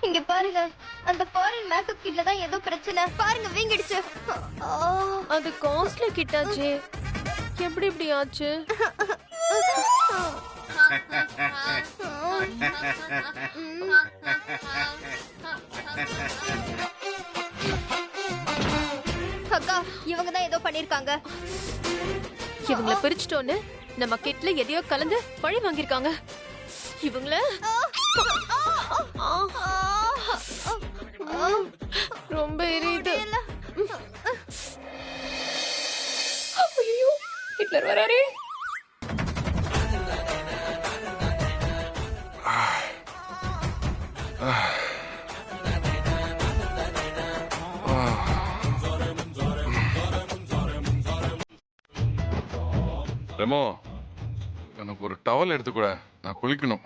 இங்க பாருங்க, அந்த ஃபாரின் மேக்கப் கிட்ல தான் ஏதோ பிரச்சனை. பாருங்க வீங்கிடுச்சு. அது காஸ்ட்லி கிட்டாச்சே, எப்படி இப்படி ஆச்சு? அக்கா, இவங்க தான் ஏதோ பண்ணிருக்காங்க. இவங்கள பிரிச்சுட்டோன்னு நம்ம கிட்ல எதையோ கலந்து பழி வாங்கிருக்காங்க. இவங்கள ரொம்ப எரியுது. ஐயோ, ஹிட்லர் வராரே. ரெமோ, எனக்கு ஒரு டவல் எடுத்துக்கூட, நான் குளிக்கணும்.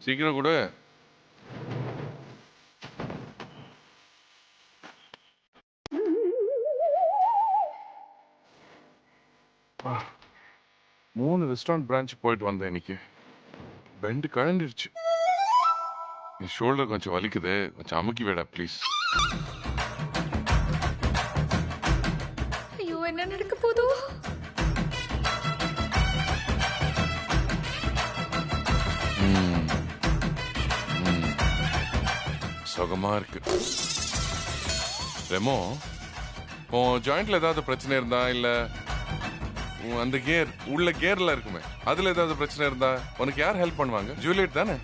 சீக்கிரம் கூட. மூணு ரெஸ்டாரண்ட் பிரான்ச் போயிட்டு வந்தேன் இன்னைக்கு. பெண்டு கழண்டிருச்சு. என் ஷோல்டர் கொஞ்சம் வலிக்குது, கொஞ்சம் அமுக்கி விட ப்ளீஸ். ஐயோ, என்ன நடக்க போதோ? சுகமா இருக்கு. ரெமோ, உன் ஜாயிண்ட்ல ஏதாவது பிரச்சனை இருந்தா, இல்ல அந்த கேர் உள்ள கேர்ல இருக்குமே, அதுல ஏதாவது பிரச்சனை இருந்தா உனக்கு யார் ஹெல்ப் பண்ணுவாங்க? ஜூலியட் தானே?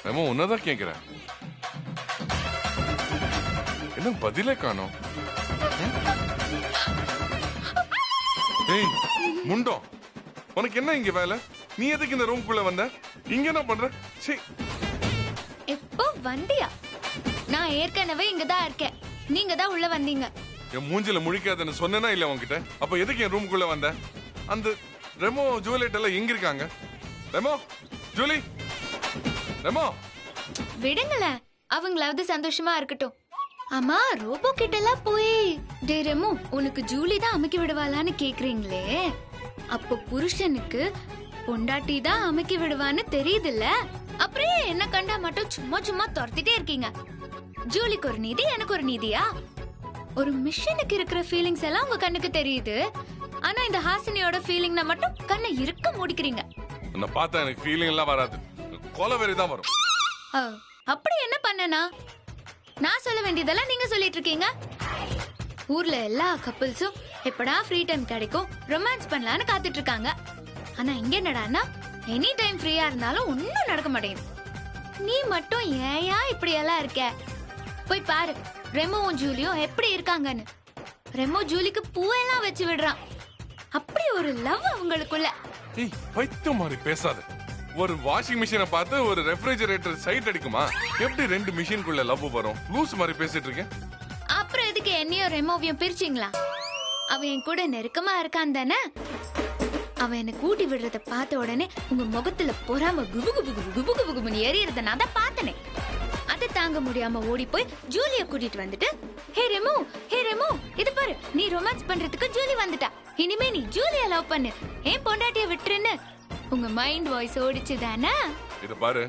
ரெமோ, உன்னதான் கேக்குறேன். என்ன பதிலே காணோம்? ஏய் முண்டம், உனக்கு என்ன இங்க வேலை? நீ எதுக்கு இந்த ரூம்குள்ள வந்த? இங்க என்ன பண்ற? சீ. எப்போ வந்தியா? நான் ஏற்கனவே இங்கதான் இருக்கேன், நீங்க தான் உள்ள வந்தீங்க. என் மூஞ்சில முழிக்காதன்னு சொன்னேனா இல்ல உன்கிட்ட? அப்ப எதுக்கு என் ரூம்குள்ள வந்த? அந்த ரெமோ ஜூலியட் எல்லாம் எங்க இருக்காங்க? ரெமோ, ஜூலி, ரெமோ. விடுங்களேன், அவங்களாவது சந்தோஷமா இருக்கட்டும். ஆமா, ரோபோ கிட்ட எல்லாம் போய் டே ரெமோ, உனக்கு ஜூலி தான் அமுக்கி விடுவாளான்னு கேக்குறீங்களே, அப்போ புருஷனுக்கு பொண்டாட்டி தான் அமுக்கி விடுவான்னு தெரியுதுல்ல, அப்படியே என்ன கண்டா மட்டும் சும்மா சும்மா துரத்திட்டே இருக்கீங்க. ஜூலிக்கு ஒரு நீதி, எனக்கு ஒரு நீதியா? ஒரு மிஷனுக்கு இருக்கிற ஃபீலிங்ஸ் எல்லாம் உங்க கண்ணுக்கு தெரியுது, ஆனா இந்த ஹாசினியோட ஃபீலிங்னா மட்டும் கண்ணை இருக்க மூடிக்கிறீங்க. உன்னை பார்த்தா எனக்கு ஃபீலிங் எல்லாம் வராது, கொலவெறி தான் வரும். அப்படி என்ன பண்ணனா? நான் சொல்ல வேண்டியதெல்லாம் நீங்க சொல்லிட்டு இருக்கீங்க. ஊர்ல எல்லா கப்பிள்ஸும் எப்படா ஃப்ரீ டைம் கிடைக்கும் ரொமான்ஸ் பண்ணலான்னு காத்துட்டு இருக்காங்க. ஆனா இங்க என்னடான்னா, எனி டைம் ஃப்ரீயா இருந்தாலும் ஒன்னும் நடக்க மாட்டேங்குது. நீ மட்டும் ஏயா இப்படி எல்லாம் இருக்க? போய் பாரு ரெமோவும் ஜூலியும் எப்படி இருக்காங்கன்னு. ரெமோ ஜூலிக்கு பூவெல்லாம் வச்சு விடுறான். அப்படி ஒரு லவ் அவங்களுக்குள்ள. ஏய், பைத்தியம் மாதிரி பேசாத. ஒரு வாஷிங் மிஷினை பார்த்து ஒரு ரெஃப்ரிஜரேட்டர் சைட் அடிக்குமா? எப்படி ரெண்டு மிஷினுக்குள்ள லவ் வரும்? லூஸ் மாதிரி பேசிட்டு இருக்கேன். அப்புறம் எதுக்கு என்னையும் ரெமோவையும் பிரிச்சிங்களா? அவன் என் கூட நெருக்கமா இருக்கான் தானே? அவன் என்ன கூட்டி விடுறத பார்த்த உடனே உங்க முகத்துல பொறாம குபு குபு குபு குபு குபு குபுன்னு எரியறத நான் தான் பார்த்தனே. அதை தாங்க முடியாம ஓடி போய் ஜூலிய கூட்டிட்டு வந்துட்டு, ஹே ரெமோ, இது பாரு, நீ ரொமான்ஸ் பண்றதுக்கு ஜூலி வந்துட்டா, இனிமே நீ ஜூலிய லவ் பண்ணு, ஏன் பொண்டாட்டிய விட்டுருன்னு உங்க மைண்ட் வாய்ஸ் ஓடிச்சு தானே? இது பாரு,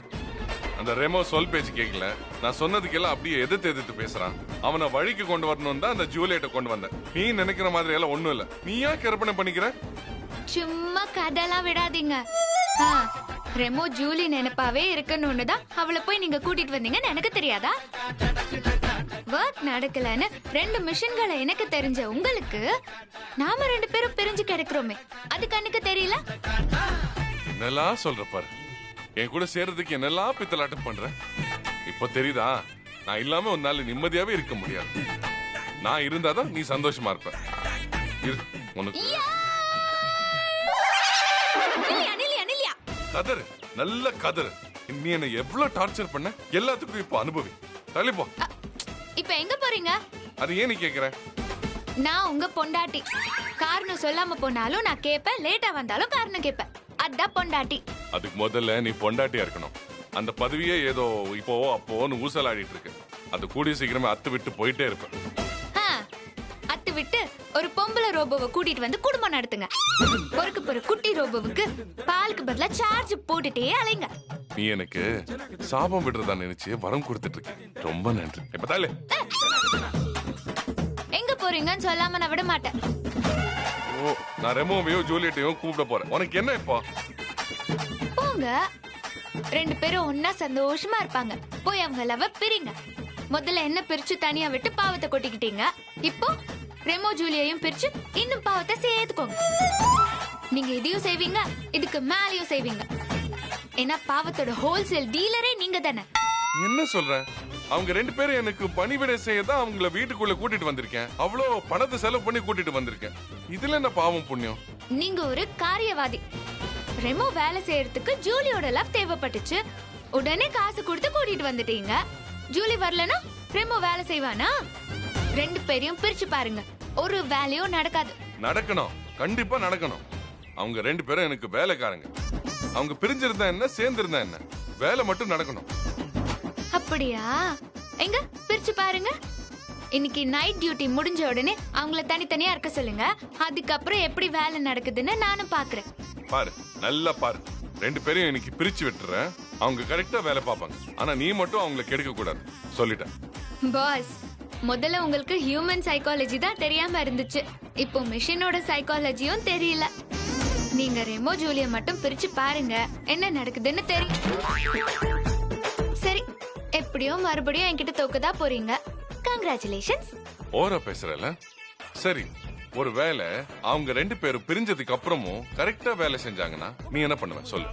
அந்த ரெமோ சொல் பேச்சு கேட்கல. நான் சொன்னதுக்கெல்லாம் அப்படியே எதிர்த்து பேசுறான். அவனை வழிக்கு கொண்டு வரணும் தான் அந்த ஜூலியட்டை கொண்டு வந்தேன். நீ நினைக்கிற மாதிரி எல்லாம் ஒண்ணும் இல்ல. நீ ஏன் கற்பனை பண்ணிக்கிற? சும்மா கதெல்லாம் விடாதீங்க. ரெமோ ஜூலி நினைப்பாவே இருக்கணும்னு தான் அவளை போய் நீங்க கூட்டிட்டு வந்தீங்கன்னு எனக்கு தெரியாதா? ஒர்க் நடக்கலன்னு ரெண்டு மிஷின்களை எனக்கு தெரிஞ்ச உங்களுக்கு நாம ரெண்டு பேரும் பிரிஞ்சு கிடக்குறோமே, அது கண்ணுக்கு தெரியல? என்னெல்லாம் சொல்ற பாரு. என் கூட சேர்றதுக்கு என்னெல்லாம் பித்தலாட்டம் பண்ற. இப்ப தெரியுதா, நான் இல்லாம ஒரு நாள் நிம்மதியாவே இருக்க முடியாது. நான் இருந்தாதான் நீ சந்தோஷமா இருப்ப. உனக்கு கதறு, நல்ல கதறு. நீ என்ன எவ்வளவு டார்ச்சர் பண்ண, எல்லாத்துக்கும் இப்ப அனுபவி. தள்ளிப்போ. இப்ப எங்க போறீங்க? அது ஏன் நீ கேக்குற? நான் உங்க பொண்டாட்டி. காரணம் சொல்லாம போனாலும் நான் கேட்பேன், லேட்டா வந்தாலும் காரணம் கேட்பேன். அதான் பொண்டாட்டி. அதுக்கு முதல்ல நீ பொண்டாட்டியா இருக்கணும். அந்த பதவியே ஏதோ இப்போ அப்போன்னு ஊசலாடிட்டு இருக்கு. அது கூடிய சீக்கிரமே அத்து விட்டு போயிட்டே இருப்ப. அத்து விட்டு ஒரு பொம்பளை ரோபோவை கூட்டிட்டு வந்து குடும்பம் நடத்துங்க. பொறுக்கு பொறு குட்டி ரோபோவுக்கு பாலுக்கு பதிலா சார்ஜ் போட்டுட்டே அலைங்க. நீ எனக்கு சாபம் விடுறதா நினைச்சு வரம் கொடுத்துட்டு இருக்க. ரொம்ப நன்றி. இப்ப தாலே எங்க போறீங்கன்னு சொல்லாம நான் விட மாட்டேன். ஓ, நான் ரெமோவையும் ஜூலியட்டையும் கூப்பிட போறேன். உனக்கு என்ன இப்போ? போங்க, 2 பேரும் ஒன்னா சந்தோஷமா இருப்பாங்க. போய் அவங்க லவ் பிரிங்க. முதல்ல என்ன பிரிச்சு தனியா விட்டு பாவத்தை கொட்டிக்கிட்டீங்க. இப்போ ரெமோ ஜூலியையும் பிரிச்சு இன்னும் பாவத்தை சேர்த்துக்கோங்க. நீங்க இதையும் செய்வீங்க, இதுக்கு மேலயும் செய்வீங்க. ஏன்னா பாவத்தோட ஹோல்சேல் டீலரே நீங்க தானே. என்ன சொல்ற? அவங்க 2 பேரும் எனக்கு பணிவிடை செய்யதான் அவங்கள வீட்டுக்குள்ள கூட்டிட்டு வந்திருக்கேன். அவ்வளோ பணத்தை செலவு பண்ணி கூட்டிட்டு வந்திருக்கேன். இதுல என்ன பாவம் புண்ணியம்? நீங்க ஒரு காரியவாதி. ரெமோ வேலை செய்யறதுக்கு ஜூலியோட லவ் தேவைப்பட்டுச்சு. உடனே காசு கொடுத்து கூட்டிட்டு வந்துட்டீங்க. ஜூலி வரலனா ரெமோ வேலை செய்வானா? 2 பேரையும் பிரிச்சு பாருங்க, ஒரு வேலையும் நடக்காது. நடக்கணும், கண்டிப்பா நடக்கணும். அவங்க 2 பேரும் எனக்கு வேலைக்காரங்க. அவங்க பிரிஞ்சிருந்தா என்ன, சேர்ந்திருந்தா என்ன, வேலை மட்டும் நடக்கணும். அப்படியா? எங்க பிரிச்சு பாருங்க. இன்னைக்கு நைட் டியூட்டி முடிஞ்ச உடனே அவங்கள தனித்தனியா இருக்க சொல்லுங்க. அதுக்கப்புறம் எப்படி வேலை நடக்குதுன்னு நானும் பாக்குறேன். பாரு, நல்லா பாரு. 2 பேரையும் இன்னைக்கு பிரிச்சு விட்டுறேன். அவங்க கரெக்டா வேலை பார்ப்பாங்க. ஆனா நீ மட்டும் அவங்கள கெடுக்க கூடாது, சொல்லிட்டேன். பாஸ், முதல்ல உங்களுக்கு ஹியூமன் சைக்காலஜி தான் தெரியாம இருந்துச்சு. இப்போ மிஷினோட சைக்காலஜியும் தெரியல. நீங்க ரெமோ ஜூலிய மட்டும் பிரிச்சு பாருங்க, என்ன நடக்குதுன்னு தெரியும். சரி, எப்படியோ மறுபடியும் என்கிட்ட தோக்கதா போறீங்க. கங்க்ராச்சுலேஷன்ஸ். ஓரா பேசுறல. சரி, ஒரு வேலை அவங்க 2 பேரும் பிரிஞ்சதுக்கு அப்புறமும் கரெக்டா வேலை செஞ்சாங்கன்னா நீ என்ன பண்ணுவ சொல்லு.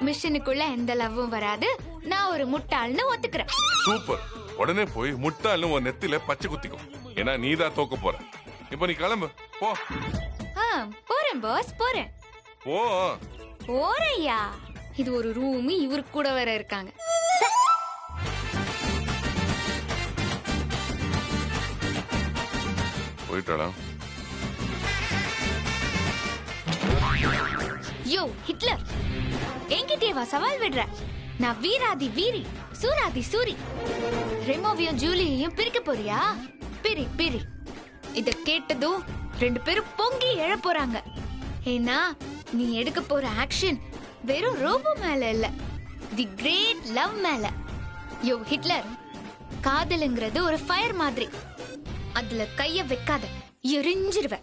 மிஷினுக்குள்ள எந்த லவ்வும் வராது. நான் ஒரு முட்டாள்னு ஒத்துக்கிறேன். சூப்பர். உடனே போய் முட்டாள்னு உன் நெத்தில பச்சை குத்திக்கும். ஏன்னா நீதான் தோக்க போற. இப்போ நீ கிளம்பு, போ. போறேன் பாஸ், போறேன். போ. போறையா? இது ஒரு ரூம், இவரு கூட வேற இருக்காங்க. போயிட்டாளா? யோ ஹிட்லர், என்கிட்டயே வா சவால் விடுற? நான் வீராதி வீரி, சூராதி சூரி. ரெமோவையும் ஜூலியையும் பிரிக்க போறியா? பிரி பிரி. இத கேட்டதும் 2 பேரும் பொங்கி எழ போறாங்க. ஏன்னா நீ எடுக்க போற ஆக்ஷன் வெறும் ரோபோ மேல இல்ல, தி கிரேட் லவ் மேல. யோ ஹிட்லர், காதலுங்கிறது ஒரு ஃபயர் மாதிரி. அதுல கைய வைக்காத, எரிஞ்சிருவ.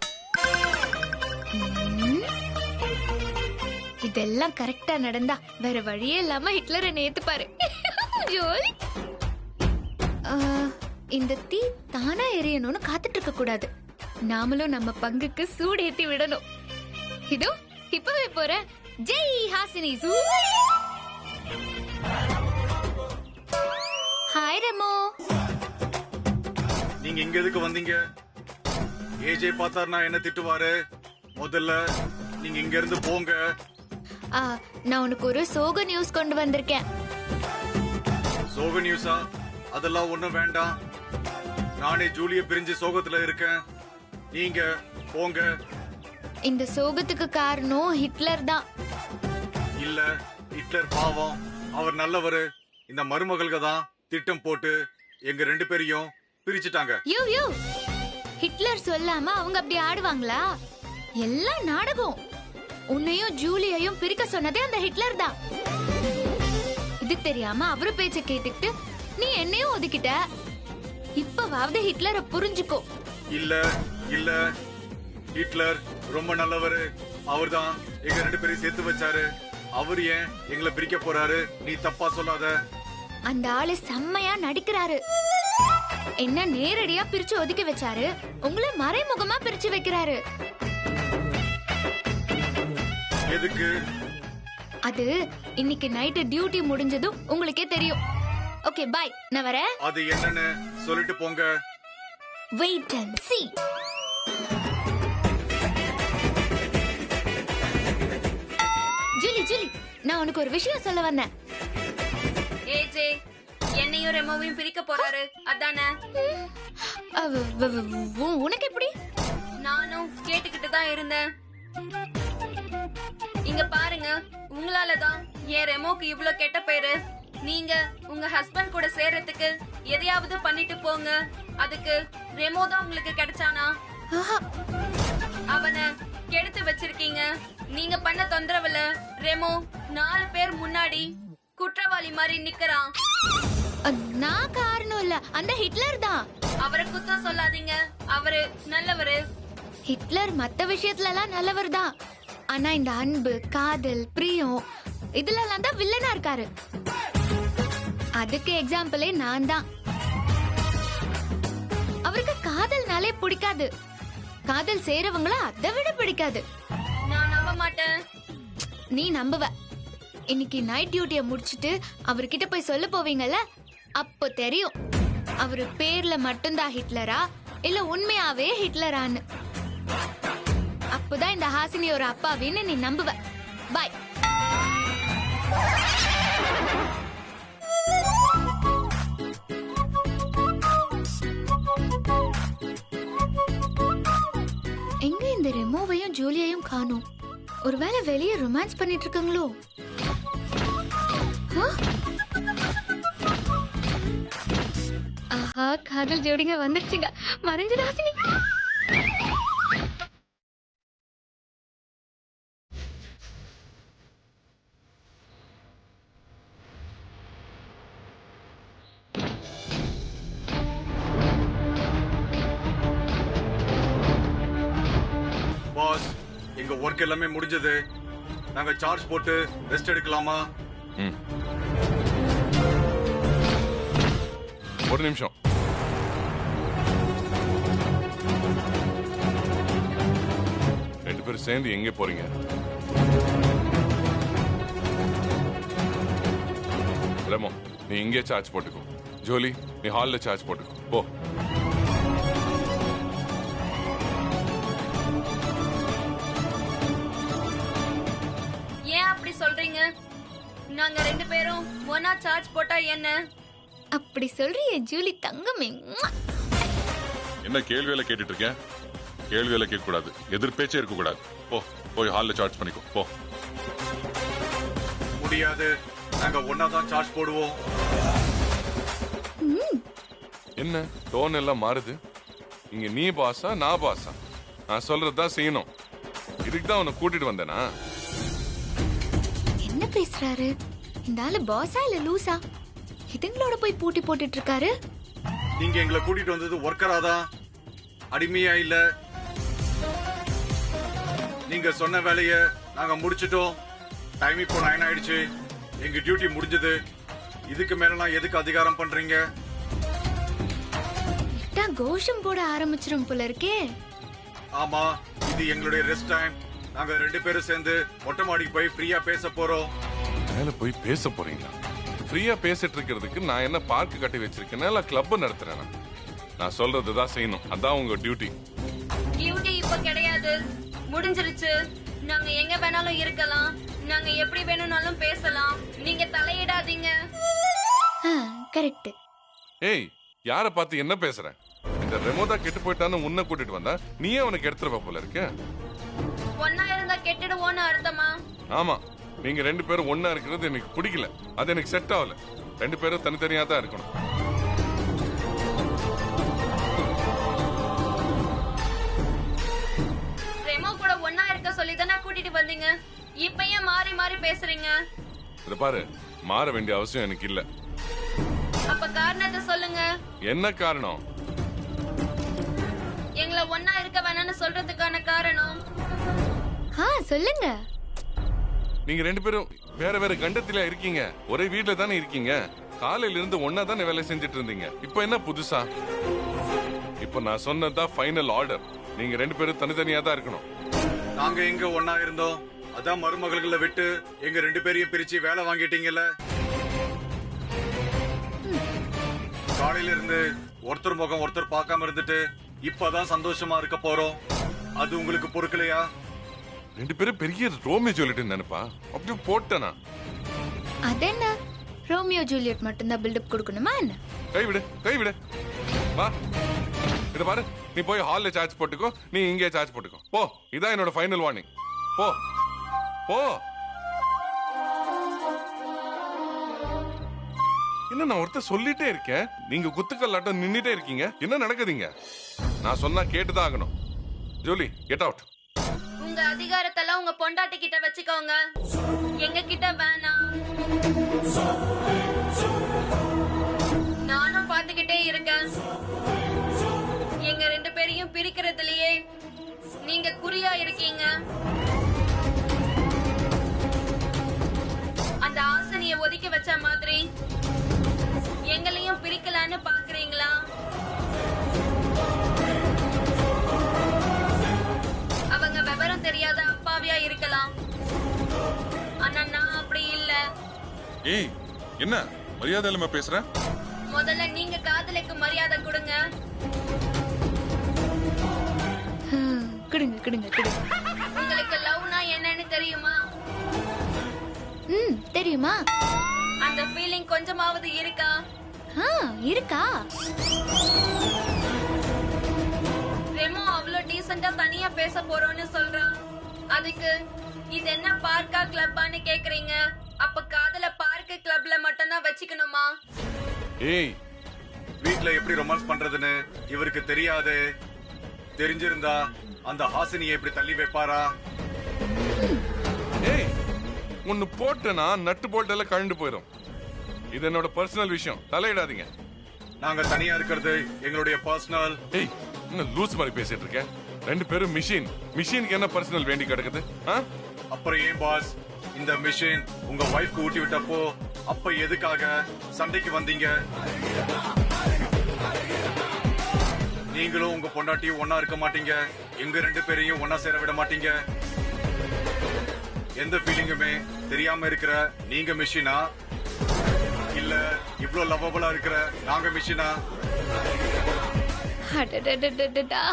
இதெல்லாம் கரெக்டா நடந்தா வேற வழியே இல்லாம ஹிட்லரை நேத்துப்பாரு. ஜோலி. இந்த தீ தானா எரியணும்னு காத்துட்டு இருக்க கூடாது. நாமளும் நம்ம பங்குக்கு சூடு ஏத்தி விடணும். இதோ இப்பவே போற. ஜெய் ஹாசினி. ஹாய் ரெமோ. நீங்க இங்க எதுக்கு வந்தீங்க? ஏஜே பார்த்தாருனா என்ன திட்டுவாரு? முதல்ல நீங்க இங்க இருந்து போங்க. நான் உனக்கு ஒரு சோக நியூஸ் கொண்டு வந்திருக்கேன். சோக நியூஸா? அதெல்லாம் ஒண்ணும் வேண்டாம். நானே ஜூலிய பிரிஞ்சு சோகத்துல இருக்கேன். நீங்க போங்க. இந்த சோகத்துக்கு காரணம் ஹிட்லர் தான். இல்ல, ஹிட்லர் பாவம், அவர் நல்லவரு. இந்த மருமகள்க தான் திட்டம் போட்டு எங்க 2 பேரையும் பிரிச்சுட்டாங்க. யூ யூ, ஹிட்லர் சொல்லாம அவங்க அப்படி ஆடுவாங்களா? எல்லாம் நாடகம். உன்னையும் ஜூலியையும் பிரிக்க சொன்னதே அந்த ஹிட்லர் தான். இது தெரியாம அவரு பேச்ச கேட்டுக்கிட்டு நீ என்னையும் ஒதுக்கிட்ட. இப்பவாவது ஹிட்லரை புரிஞ்சுக்கோ. இல்ல இல்ல, ஹிட்லர் ரொம்ப நல்லவரு. அவர்தான் எங்க 2 பேரையும் சேர்த்து வச்சாரு. அவர் ஏன் எங்களை பிரிக்க போறாரு? நீ தப்பா சொல்லாத. அந்த ஆளு செம்மையா நடிக்கிறாரு. என்ன நேரடியா பிரிச்சு ஒதுக்கி வச்சாரு, உங்களை மறைமுகமா பிரிச்சு வைக்கிறாரு. எதுக்கு? அது இன்னைக்கு நைட்டு டியூட்டி முடிஞ்சதும் உங்களுக்கே தெரியும். ஓகே பை, நான் வரேன். அது என்னன்னு சொல்லிட்டு போங்க. Wait and see. Julie Julie, நான் உனக்கு ஒரு விஷயம் சொல்ல வந்தேன். ஏஜே, என்னையும் ரெமோவையும் பிரிக்க போறாரு, அதானே? உனக்கு எப்படி? நானும் கேட்டுக்கிட்டு தான் இருந்தேன். இங்க பாருங்க, உங்களாலதான் என் ரெமோக்கு இவ்ளோ கெட்ட பேரு. நீங்க உங்க ஹஸ்பண்ட் கூட சேர்றதுக்கு எதையாவது பண்ணிட்டு போங்க. அதுக்கு ரெமோ தான் உங்களுக்கு கிடைச்சானா? அவனை கெடுத்து வச்சிருக்கீங்க. நீங்க பண்ண தொந்தரவுல ரெமோ 4 பேர் முன்னாடி குற்றவாளி மாதிரி நிக்கறான். நான் காரணம் இல்ல, அந்த ஹிட்லர் தான். அவரை குத்தம் சொல்லாதீங்க, அவரு நல்லவரு. ஹிட்லர் மத்த விஷயத்துல எல்லாம் நல்லவர் தான். ஆனா இந்த அன்பு, காதல், பிரியம் இதுலலாம் தான் வில்லனா இருக்காரு. அதுக்கு எக்ஸாம்பிளே நான் தான். அவருக்கு காதல்னாலே பிடிக்காது. காதல் செய்யறவங்கள அதை விட பிடிக்காது. நான் நம்ப மாட்டேன். நீ நம்புவ. இன்னைக்கு நைட் டியூட்டியை முடிச்சிட்டு அவர்கிட்ட போய் சொல்ல போவீங்கல்ல, அப்போ தெரியும் அவரு பேர்ல மட்டும்தான் ஹிட்லரா இல்ல உண்மையாவே ஹிட்லரான்னு. அப்போதான் இந்த ஹாசினி ஒரு அப்பாவின்னு நீ நம்புவ. பாய். எங்க இந்த ரெமோவையும் ஜூலியையும் காணோம்? ஒருவேளை வெளியே ரொமான்ஸ் பண்ணிட்டு இருக்காங்களோ? ஆஹா, காதல் ஜோடிங்க வந்துருச்சுங்க. மறைஞ்சது ஹாசினி. பாஸ், எங்க ஒர்க் எல்லாமே முடிஞ்சது. நாங்க சார்ஜ் போட்டு ரெஸ்ட் எடுக்கலாமா? ஒரு நிமிஷம். ரெண்டு பேரும் சேர்ந்து எங்க போறீங்க? ரெமோ, நீ இங்கே சார்ஜ் போட்டுக்கோ. ஜோலி, நீ ஹால்ல சார்ஜ் போட்டுக்கோ. போ. ஏன் அப்படி சொல்றீங்க? நாங்க 2 பேரும் ஒன்னா சார்ஜ் போட்டா என்ன? அப்படி சொல்றியே ஜூலி தங்கமே. என்ன கேள்வியில கேட்டுட்டு இருக்கேன்? கேள்வியில கேட்க கூடாது, எதிர்பேச்சே இருக்க கூடாது. போ, போய் ஹால்ல சார்ஜ் பண்ணிக்கோ. போ. முடியாது, நாங்க ஒன்னா தான் சார்ஜ் போடுவோம். என்ன டோன் எல்லாம் மாறுது? இங்க நீ பாஸா நான் பாஸா? நான் சொல்றதுதான் செய்யணும். இதுக்கு தான் உன்னை கூட்டிட்டு வந்தேனா? என்ன பேசுறாரு இந்த ஆளு? பாஸா இல்ல லூசா? இதுங்களோட போய் போட்டி போட்டுட்டு இருக்காரு. நீங்க எங்களை கூட்டிட்டு வந்தது ஒர்க்கராதான், அடிமையா இல்ல. நீங்க சொன்ன வேலைய நாங்க முடிச்சிட்டோம். டைம் இப்போ 9 ஆயிடுச்சு. எங்க டியூட்டி முடிஞ்சது. இதுக்கு மேல நான் எதுக்கு அதிகாரம் பண்றீங்க? கோஷம் போட ஆரம்பிச்சிரும் போல இருக்கே. ஆமா, இது எங்களுடைய ரெஸ்ட் டைம். நாங்க 2 பேரும் சேர்ந்து மொட்டை மாடிக்கு போய் ஃப்ரீயா பேச போறோம். மேல போய் பேச போறீங்களா? ஃப்ரீயா பேசிட்டு இருக்கிறதுக்கு நான் என்ன பார்க் கட்டி வச்சிருக்கேன், இல்ல கிளப் நடத்துறேன்? நான் சொல்றதுதான் செய்யணும். அதான் உங்க டியூட்டி. டியூட்டி இப்ப கிடையாது, முடிஞ்சிருச்சு. நாங்க எங்க வேணாலும் இருக்கலாம், நாங்க எப்படி வேணும்னாலும் பேசலாம். நீங்க தலையிடாதீங்க. கரெக்ட். ஏய், யார பார்த்து என்ன பேசுற? இந்த ரெமோதா கெட்டு போயிட்டான்னு உன்னை கூட்டிட்டு வந்தா நீயே அவனுக்கு எடுத்துருவ போல இருக்க. ஒன்னா இருந்தா கெட்டுடுவோன்னு அர்த்தமா? ஆமா, நீங்க 2 பேரும் ஒன்னா இருக்கிறது எனக்கு பிடிக்கல. அது எனக்கு செட் ஆகல. 2 பேரும் தனித்தனியா தான் இருக்கணும். ரெமோ கூட ஒன்னா இருக்க சொல்லி தானே கூட்டிட்டு வந்தீங்க. இப்ப ஏன் மாறி மாறி பேசுறீங்க? இத பாரு, மாற வேண்டிய அவசியம் எனக்கு இல்ல. அப்ப காரணத்தை சொல்லுங்க. என்ன காரணம்? எங்களை ஒன்னா இருக்க வேணாம்னு சொல்றதுக்கான காரணம் சொல்லுங்க. நீங்க 2 பேரும் வேற வேற கண்டத்தில இருக்கீங்க. ஒரே வீட்ல தானே இருக்கீங்க. காலையில இருந்து ஒன்னா தானே வேலை செஞ்சுட்டு இருந்தீங்க. இப்ப என்ன புதுசா? இப்ப நான் சொன்னதுதான் ஃபைனல் ஆர்டர். நீங்க 2 பேரும் தனித்தனியா தான் இருக்கணும். நாங்க எங்க ஒன்னா இருந்தோம்? அதான் மருமகளை விட்டு எங்க 2 பேரையும் பிரிச்சு வேலை வாங்கிட்டீங்கல்ல. காலையில இருந்து ஒருத்தர் முகம் ஒருத்தர் பார்க்காம இருந்துட்டு இப்பதான் சந்தோஷமா இருக்க போறோம். அது உங்களுக்கு பொறுக்கலையா? 2 பேரும் பெரிய ரோமியோ ஜூலியட் நினைப்பா. அப்படியே போட்டனா? அதென்ன, ரோமியோ ஜூலியட் மட்டும்தான் பில்டப் கொடுக்கணுமா என்ன? கைவிடு, கைவிடு. வா. இது பாரு, நீ போய் ஹால்ல சார்ஜ் போட்டுக்கோ, நீ இங்கே சார்ஜ் போட்டுக்கோ. போ, இதான் என்னோட ஃபைனல் வார்னிங். போ போ. என்ன நான் ஒருத்தர் சொல்லிட்டே இருக்கேன், நீங்க குத்துக்கல்லாட்டம் நின்னுட்டே இருக்கீங்க. என்ன நடக்குதுங்க? நான் சொன்னா கேட்டுதான் ஆகணும். Julie, get out. உங்க அதிகாரத்தெல்லாம் உங்க பொண்டாட்டி கிட்ட வச்சுக்கோங்க, எங்க கிட்ட வேணாம். நானும் பாத்துக்கிட்டே இருக்கேன். எங்க 2 பேரையும் பிரிக்கிறதுலயே நீங்க குறியா இருக்கீங்க. அந்த ஆசனிய ஒதுக்கி வச்ச மாதிரி எங்களையும் பிரிக்கலான்னு பாக்குறீங்களா? அவங்க விவரம் தெரியாத அப்பாவியா இருக்கலாம், ஆனா நான் அப்படி இல்ல. ஏய், என்ன மரியாதை இல்லாம பேசுற? முதல்ல நீங்க காதலுக்கு மரியாதை கொடுங்க. கொடுங்க கொடுங்க கொடுங்க. உங்களுக்கு லவ்னா என்னன்னு தெரியுமா? தெரியுமா? அந்த ஃபீலிங் கொஞ்சமாவது இருக்கா? இருக்கா? ரெமோ அவ்வளோ டீசெண்டா தனியா பேச போறோம்னு சொல்றான். அதுக்கு இது என்ன பார்க்கா கிளப்பான்னு கேக்குறீங்க? அப்ப காதல பார்க்கு கிளப்ல மட்டும் தான் வச்சுக்கணுமா? ஏய், வீட்ல எப்படி ரொமான்ஸ் பண்றதுன்னு இவருக்கு தெரியாது. தெரிஞ்சிருந்தா அந்த ஹாசினியை எப்படி தள்ளி வைப்பாரா? ஏய், ஒன்னு போட்டனா நட்டு போல்ட் எல்லாம் கழண்டு போயிடும். இது என்னோட பர்சனல் விஷயம், தலையிடாதீங்க. நாங்க தனியா இருக்கிறது எங்களுடைய பர்சனல். ஏய், என்ன லூஸ் மாதிரி பேசிட்டு இருக்க? 2 பேரும் மிஷின். மிஷினுக்கு என்ன பர்சனல் வேண்டி கிடக்குது? அப்புறம் ஏன் பாஸ் இந்த மிஷின் உங்க வைஃப்க்கு ஊட்டி விட்டப்போ அப்ப எதுக்காக சண்டைக்கு வந்தீங்க? நீங்களும் உங்க பொண்டாட்டியும் ஒன்னா இருக்க மாட்டீங்க, எங்க 2 பேரையும் ஒன்னா சேர விட மாட்டீங்க. எந்த ஃபீலிங்குமே தெரியாம இருக்கிற நீங்க மிஷினா, இல்ல இவ்ளோ லவ்வபிளா இருக்கிற நாங்க மிஷினா? அடடடடடடா.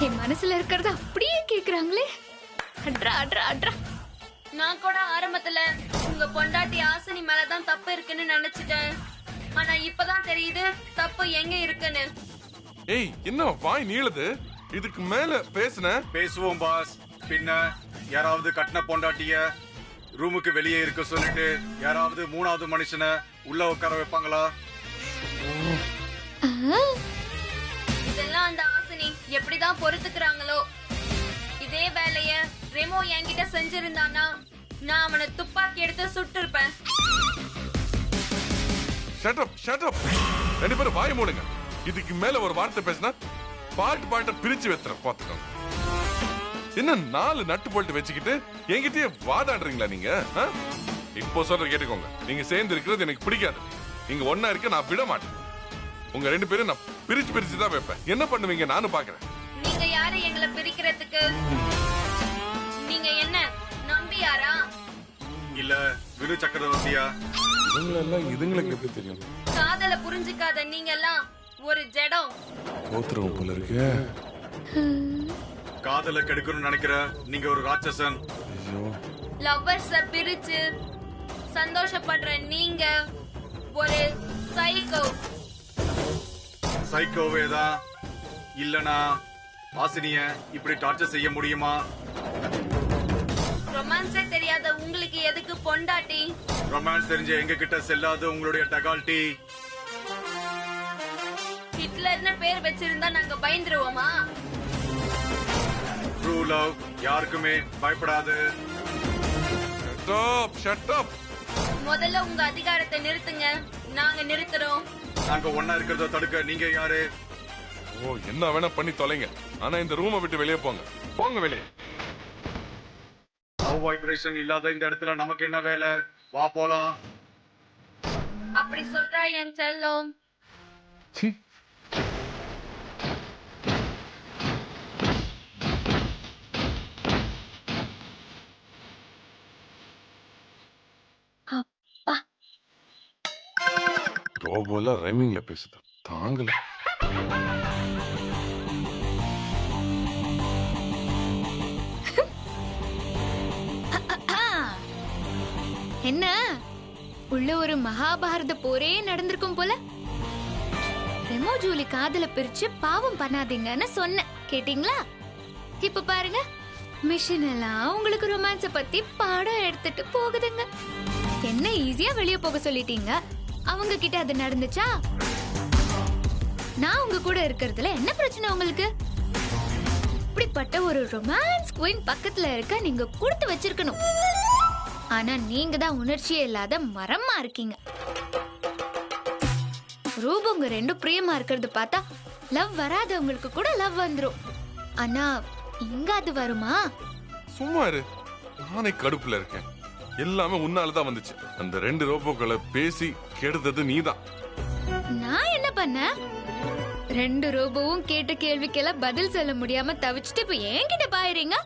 என் மனசுல இருக்கிறத அப்படியே கேக்குறாங்களே. அட்ரா அட்ரா அட்ரா. நான் கூட ஆரம்பத்துல உங்க பொண்டாட்டி ஆசனி மேலதான் தப்பு இருக்குன்னு நினைச்சிட்டேன். ஆனா இப்பதான் தெரியுது தப்பு எங்க இருக்குன்னு. ஏய், என்ன வாய் நீளுது? இதுக்கு மேல பேசுவோம் பாஸ். பின்ன யாராவது கட்டின பொண்டாட்டிய ரூமுக்கு வெளியே இருக்க சொல்லிட்டு யாராவது 3வது மனுஷனை உள்ள உட்கார வைப்பாங்களா? இதெல்லாம் அந்த ஆசனி எப்படிதான் பொறுத்துக்கிறாங்களோ. இதே வேலைய ரெமோ என்கிட்ட செஞ்சிருந்தானா நான் அவனை துப்பாக்கி எடுத்து சுட்டு இருப்பேன். Shut up, shut up. 2 பேரும் வாய் மூடுங்க. இதுக்கு மேல ஒரு வார்த்தை பேசினா பாட்டு பிரிச்சு வைத்துற பாத்துக்கோங்க. என்ன 4 நட்டு போல்ட் வச்சுக்கிட்டு என்கிட்டயே வாதாடுறீங்களா நீங்க? இப்போ சொல்ற கேட்டுக்கோங்க. நீங்க சேர்ந்து இருக்கிறது எனக்கு பிடிக்காது. நீங்க ஒன்னா இருக்க நான் விட மாட்டேன். உங்க 2 பேரும் நான் பிரிச்சு தான் வைப்பேன். என்ன பண்ணுவீங்க நானும் பாக்குறேன். நீங்க யாரு எங்களை பிரிக்கிறதுக்கு? நீங்க என்ன நம்பியாரா? இல்ல வினு சக்கரவர்த்தியா? இதுங்களுக்கு எப்படி தெரியும்? காதல புரிஞ்சுக்காத நீங்க எல்லாம் ஒரு ஜடம். ஓத்துறோம் போல இருக்கு. காதல கெடுக்கணும்னு நினைக்கிற நீங்க ஒரு ராட்சசன். லவ்வர்ஸ பிரிச்சு சந்தோஷப்படுற நீங்க ஒரு சைக்கோ. சைக்கோவே தான். இல்லனா ஆசினிய இப்படி டார்ச்சர் செய்ய முடியுமா? ரொமான்ஸே தெரியாத உங்களுக்கு எதுக்கு பொண்டாட்டி? ரொமான்ஸ் தெரிஞ்ச எங்க கிட்ட செல்லாத உங்களுடைய டகால்டி. ஹிட்லர்னு பேர் வச்சிருந்தா நாங்க பயந்துருவோமா? ட்ரூ லவ் யாருக்குமே பயப்படாது. Shut up. முதல்ல உங்க அதிகாரத்தை நிறுத்துங்க, நாங்க நிறுத்துறோம். நாங்க ஒன்னா இருக்கிறத தடுக்க நீங்க யாரு? ஓ, என்ன வேணா பண்ணி தொலைங்க. ஆனா இந்த ரூமை விட்டு வெளியே போங்க. போங்க வெளியே. லவ் வைப்ரேஷன் இல்லாத இந்த இடத்துல நமக்கு என்ன வேலை? வா போலாம். அப்படி சொல்றா என் செல்லம். ரோபோல ரைமிங்ல பேசுது, தாங்கல. என்ன உள்ள ஒரு மகாபாரத போரே நடந்திருக்கும் போல. ரெமோ ஜூலி காதல பிரிச்சு பாவம் பண்ணாதீங்கன்னு சொன்னேன், கேட்டீங்களா? இப்ப பாருங்க, மிஷின் எல்லாம் உங்களுக்கு ரொமான்ஸ பத்தி பாடம் எடுத்துட்டு போகுதுங்க. என்ன ஈஸியா வெளிய போக சொல்லிட்டீங்க, அவங்க கிட்ட அது நடந்துச்சா? நான் உங்க கூட இருக்கிறதுல என்ன பிரச்சனை உங்களுக்கு? இப்படிப்பட்ட ஒரு ரொமான்ஸ் குயின் பக்கத்துல இருக்க நீங்க கொடுத்து வச்சிருக்கணும். ஆனா நீங்க தான் உணர்ச்சியே இல்லாத மரமா இருக்கீங்க. ரூபங்க ரெண்டும் பிரியமா இருக்கிறது பார்த்தா லவ் வராதவங்களுக்கு கூட லவ் வந்துரும். ஆனா இங்க அது வருமா? சும்மா இரு, நானே கடுப்புல இருக்கேன். எல்லாமே உன்னாலதான் வந்துச்சு. அந்த 2 ரோபோக்களை பேசி கெடுத்தது நீதான். நான் என்ன பண்ணேன்? 2 ரோபோவும் கேட்ட கேள்விக்கெல்லாம் பதில் சொல்ல முடியாம தவிச்சிட்டு இப்ப என்கிட்ட பாயுறீங்க.